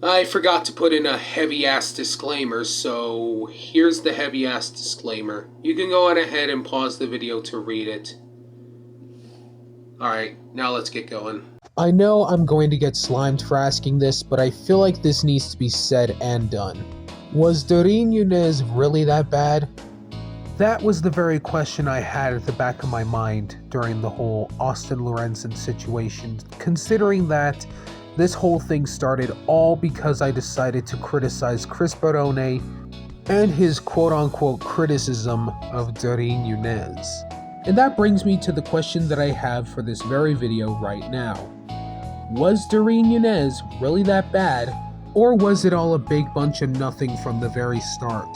I forgot to put in a heavy-ass disclaimer, so here's the heavy-ass disclaimer. You can go on ahead and pause the video to read it. Alright, now let's get going. I know I'm going to get slimed for asking this, but I feel like this needs to be said and done. Was Dareen Younes really that bad? That was the very question I had at the back of my mind during the whole Austin Lorenzen situation, considering that this whole thing started all because I decided to criticize Chris Barone and his quote-unquote criticism of Dareen Younes. And that brings me to the question that I have for this very video right now. Was Dareen Younes really that bad, or was it all a big bunch of nothing from the very start?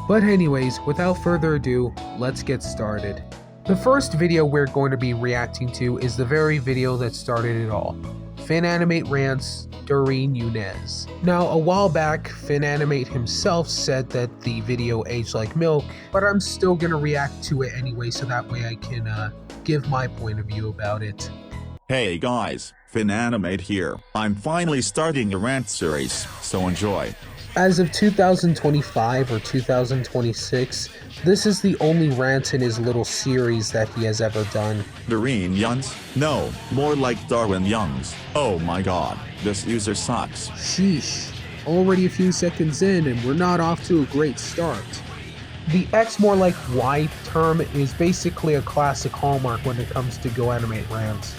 But anyways, without further ado, let's get started. The first video we're going to be reacting to is the very video that started it all. FinAnimate Rants, Dareen Younes. Now, a while back, FinAnimate himself said that the video aged like milk, but I'm still gonna react to it anyway so that way I can give my point of view about it. Hey guys, FinAnimate here. I'm finally starting a rant series, so enjoy. As of 2025 or 2026, this is the only rant in his little series that he has ever done. Dareen Younes? No, more like Dareen Younes. Oh my god, this user sucks. Sheesh, already a few seconds in and we're not off to a great start. The X more like Y term is basically a classic hallmark when it comes to Go Animate rants.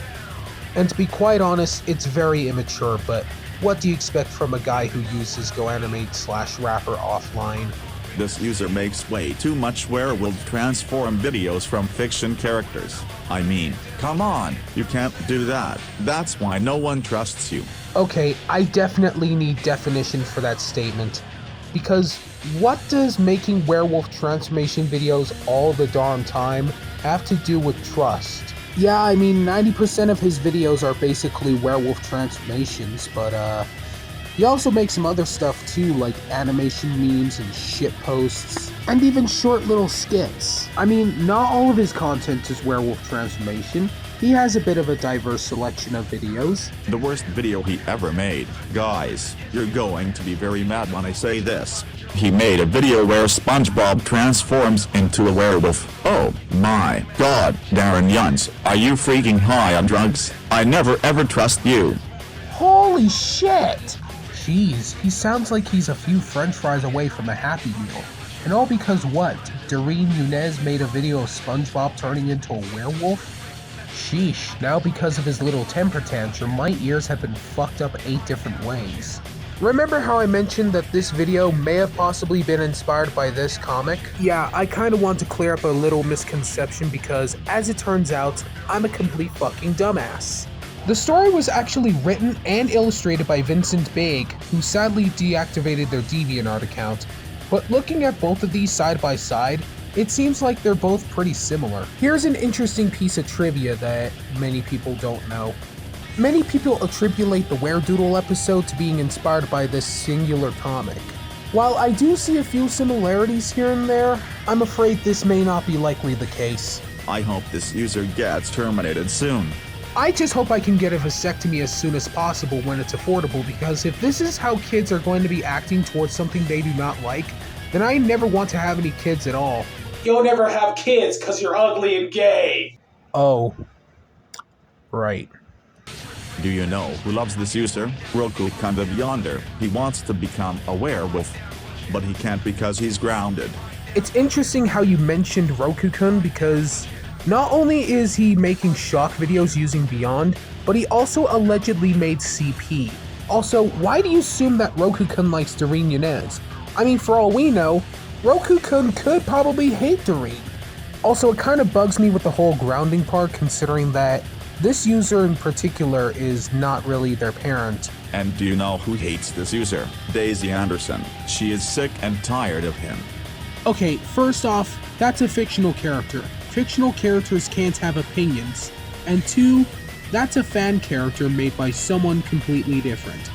And to be quite honest, it's very immature, but what do you expect from a guy who uses Go Animate / rapper offline? This user makes way too much werewolf transform videos from fiction characters. I mean, come on, you can't do that. That's why no one trusts you. Okay, I definitely need definition for that statement. Because what does making werewolf transformation videos all the darn time have to do with trust? Yeah, I mean, 90% of his videos are basically werewolf transformations, but he also makes some other stuff too, like animation memes and shit posts, and even short little skits. I mean, not all of his content is werewolf transformation. He has a bit of a diverse selection of videos. The worst video he ever made. Guys, you're going to be very mad when I say this. He made a video where SpongeBob transforms into a werewolf. Oh my god, Dareen Younes, are you freaking high on drugs? I never ever trust you. Holy shit! Jeez, he sounds like he's a few french fries away from a Happy Meal. And all because what? Dareen Younes made a video of SpongeBob turning into a werewolf? Sheesh, now because of his little temper tantrum, my ears have been fucked up 8 different ways. Remember how I mentioned that this video may have possibly been inspired by this comic? Yeah, I kinda want to clear up a little misconception because, as it turns out, I'm a complete fucking dumbass. The story was actually written and illustrated by Vincent Baig, who sadly deactivated their DeviantArt account, but looking at both of these side by side, it seems like they're both pretty similar. Here's an interesting piece of trivia that many people don't know. Many people attribute the Weredoodle episode to being inspired by this singular comic. While I do see a few similarities here and there, I'm afraid this may not be likely the case. I hope this user gets terminated soon. I just hope I can get a vasectomy as soon as possible when it's affordable, because if this is how kids are going to be acting towards something they do not like, then I never want to have any kids at all. You'll never have kids because you're ugly and gay. Oh. Right. Do you know who loves this user? Roku kind of yonder. He wants to become a werewolf, but he can't because he's grounded. It's interesting how you mentioned Roku-kun, because not only is he making shock videos using Beyond, but he also allegedly made CP. Also, why do you assume that Roku-kun likes Dareen Younes? I mean, for all we know, Roku-kun could probably hate Dareen. Also, it kind of bugs me with the whole grounding part, considering that this user in particular is not really their parent. And do you know who hates this user? Daisy Anderson. She is sick and tired of him. Okay, first off, that's a fictional character. Fictional characters can't have opinions. And 2, that's a fan character made by someone completely different.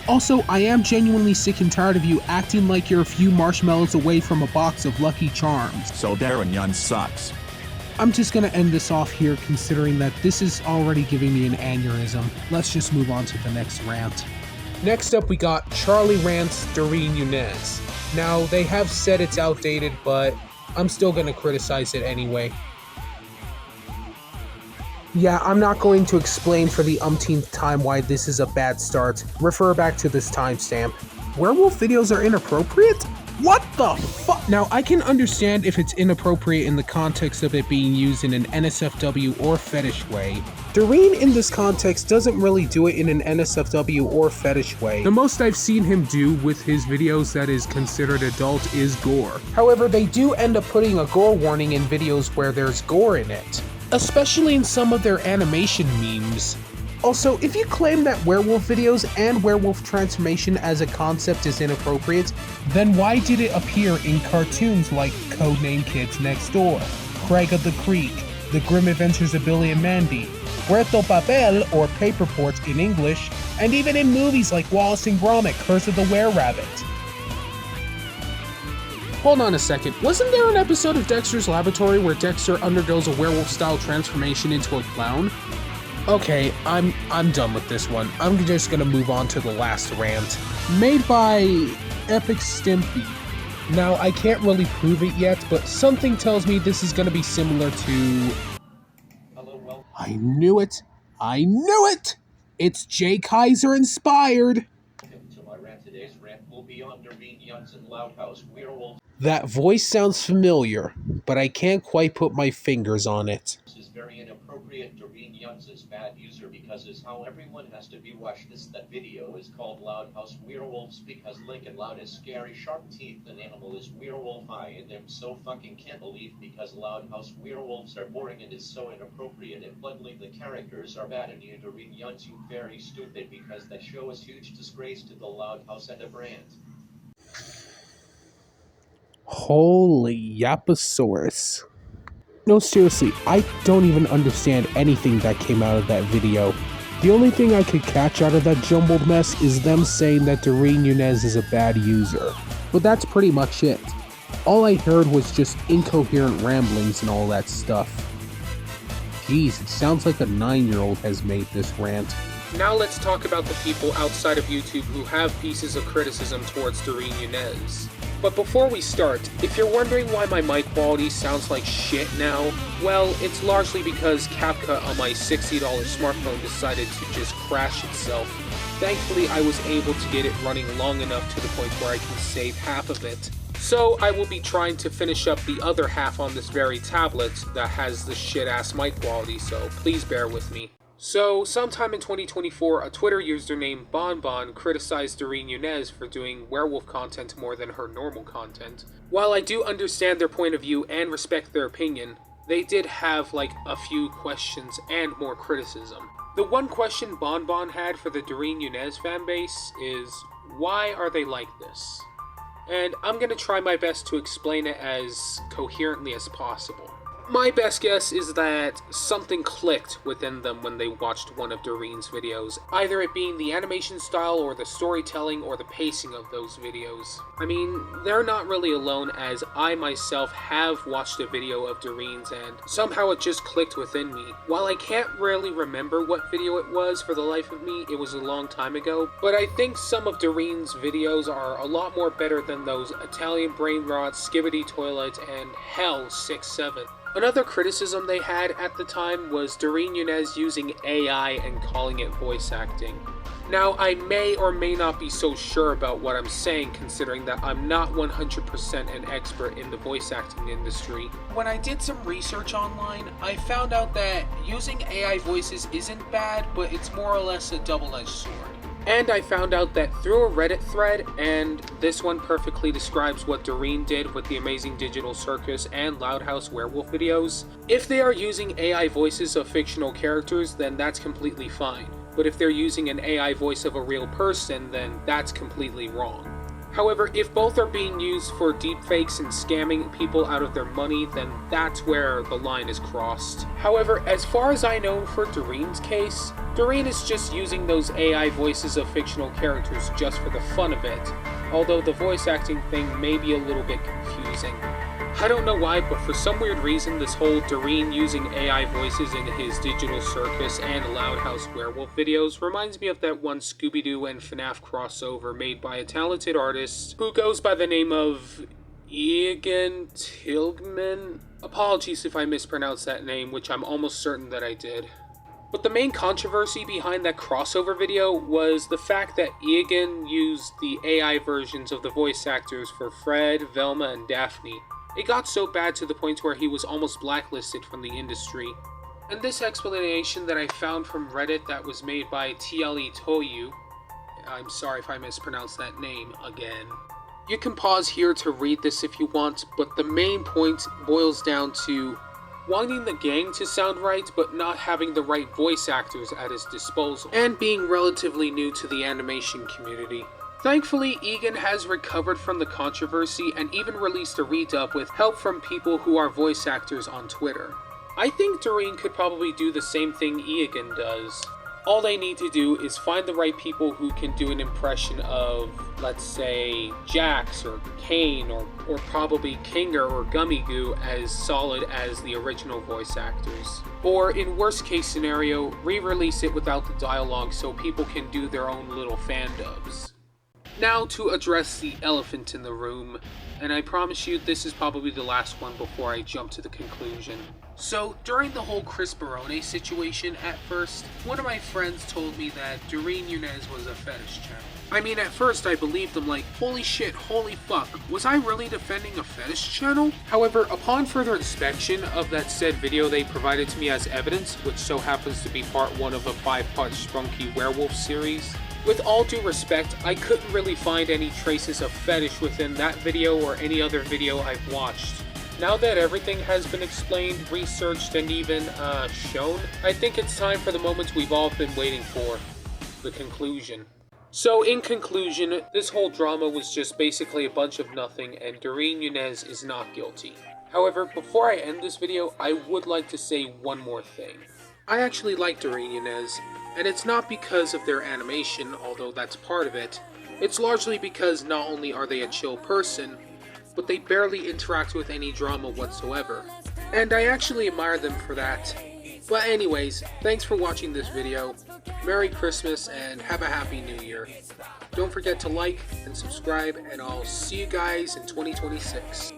Also, I am genuinely sick and tired of you acting like you're a few marshmallows away from a box of Lucky Charms. So Dareen Younes sucks. I'm just gonna end this off here, considering that this is already giving me an aneurysm. Let's just move on to the next rant. Next up, we got Charlie Rant's Dareen Younes. Now, they have said it's outdated, but I'm still gonna criticize it anyway. Yeah, I'm not going to explain for the umpteenth time why this is a bad start. Refer back to this timestamp. Werewolf videos are inappropriate? What the fuck? Now, I can understand if it's inappropriate in the context of it being used in an NSFW or fetish way. Dareen in this context doesn't really do it in an NSFW or fetish way. The most I've seen him do with his videos that is considered adult is gore. However, they do end up putting a gore warning in videos where there's gore in it, especially in some of their animation memes. Also, if you claim that werewolf videos and werewolf transformation as a concept is inappropriate, then why did it appear in cartoons like Codename Kids Next Door, Craig of the Creek, The Grim Adventures of Billy and Mandy, Puerto Papel or Paperport in English, and even in movies like Wallace and Gromit, Curse of the Were-Rabbit? Hold on a second, wasn't there an episode of Dexter's Laboratory where Dexter undergoes a werewolf-style transformation into a clown? Okay, I'm done with this one. I'm just gonna move on to the last rant. Made by Epic Stimpy. Now, I can't really prove it yet, but something tells me this is gonna be similar to... I knew it! I knew it! It's Jay Kaiser inspired! To my rant, today's rant will be on Dareen Younes and Loud House Werewolf. That voice sounds familiar, but I can't quite put my fingers on it. This is very inappropriate. Dareen Younes is bad user because it's how everyone has to be watched. That video is called Loud House Werewolves because Lincoln Loud is scary, sharp teeth, an animal is werewolf eye, and I'm so fucking can't believe because Loud House Werewolves are boring and is so inappropriate and bluntly the characters are bad and you Dareen Younes you very stupid because that show is huge disgrace to the Loud House and a brand. Holy Yaposaurus. No, seriously, I don't even understand anything that came out of that video. The only thing I could catch out of that jumbled mess is them saying that Dareen Younes is a bad user. But that's pretty much it. All I heard was just incoherent ramblings and all that stuff. Jeez, it sounds like a 9-year-old has made this rant. Now let's talk about the people outside of YouTube who have pieces of criticism towards Dareen Younes. But before we start, if you're wondering why my mic quality sounds like shit now, well, it's largely because CapCut on my $60 smartphone decided to just crash itself. Thankfully, I was able to get it running long enough to the point where I can save half of it. So I will be trying to finish up the other half on this very tablet that has the shit-ass mic quality, so please bear with me. So, sometime in 2024, a Twitter user named Bonbon criticized Dareen Younes for doing werewolf content more than her normal content. While I do understand their point of view and respect their opinion, they did have like a few questions and more criticism. The one question Bonbon had for the Dareen Younes fanbase is, why are they like this? And I'm gonna try my best to explain it as coherently as possible. My best guess is that something clicked within them when they watched one of Dareen's videos, either it being the animation style or the storytelling or the pacing of those videos. I mean, they're not really alone, as I myself have watched a video of Dareen's and somehow it just clicked within me. While I can't really remember what video it was for the life of me, it was a long time ago, but I think some of Dareen's videos are a lot more better than those Italian Brain Rot, Skibbity Toilet, and hell 6-7. Another criticism they had at the time was Dareen Younes using AI and calling it voice acting. Now, I may or may not be so sure about what I'm saying, considering that I'm not 100% an expert in the voice acting industry. When I did some research online, I found out that using AI voices isn't bad, but it's more or less a double-edged sword. And I found out that through a Reddit thread, and this one perfectly describes what Dareen did with the Amazing Digital Circus and Loud House Werewolf videos, if they are using AI voices of fictional characters, then that's completely fine. But if they're using an AI voice of a real person, then that's completely wrong. However, if both are being used for deepfakes and scamming people out of their money, then that's where the line is crossed. However, as far as I know for Dareen's case, Dareen is just using those AI voices of fictional characters just for the fun of it, although the voice acting thing may be a little bit confusing. I don't know why, but for some weird reason, this whole Dareen using AI voices in his digital circus and Loud House werewolf videos reminds me of that one Scooby-Doo and FNAF crossover made by a talented artist who goes by the name of Egan Tilgman. Apologies if I mispronounced that name, which I'm almost certain that I did. But the main controversy behind that crossover video was the fact that Egan used the AI versions of the voice actors for Fred, Velma, and Daphne. It got so bad to the point where he was almost blacklisted from the industry. And this explanation that I found from Reddit that was made by TLE Toyu, I'm sorry if I mispronounced that name again. You can pause here to read this if you want, but the main point boils down to wanting the gang to sound right, but not having the right voice actors at his disposal, and being relatively new to the animation community. Thankfully, Egan has recovered from the controversy and even released a redub with help from people who are voice actors on Twitter. I think Dareen could probably do the same thing Egan does. All they need to do is find the right people who can do an impression of, let's say, Jax or Kane or probably Kinger or Gummy Goo as solid as the original voice actors. Or in worst case scenario, re-release it without the dialogue so people can do their own little fan dubs. Now to address the elephant in the room, and I promise you this is probably the last one before I jump to the conclusion. So, during the whole Chris Barone situation at first, one of my friends told me that Dareen Younes was a fetish channel. I mean, at first I believed him like, holy shit, holy fuck, was I really defending a fetish channel? However, upon further inspection of that said video they provided to me as evidence, which so happens to be part 1 of a 5-part Spunky Werewolf series, with all due respect, I couldn't really find any traces of fetish within that video or any other video I've watched. Now that everything has been explained, researched, and even shown, I think it's time for the moment we've all been waiting for, the conclusion. So in conclusion, this whole drama was just basically a bunch of nothing and Dareen Younes is not guilty. However, before I end this video, I would like to say one more thing. I actually like Dareen Younes, and it's not because of their animation, although that's part of it. It's largely because not only are they a chill person, but they barely interact with any drama whatsoever. And I actually admire them for that. But anyways, thanks for watching this video. Merry Christmas and have a Happy New Year. Don't forget to like and subscribe, and I'll see you guys in 2026.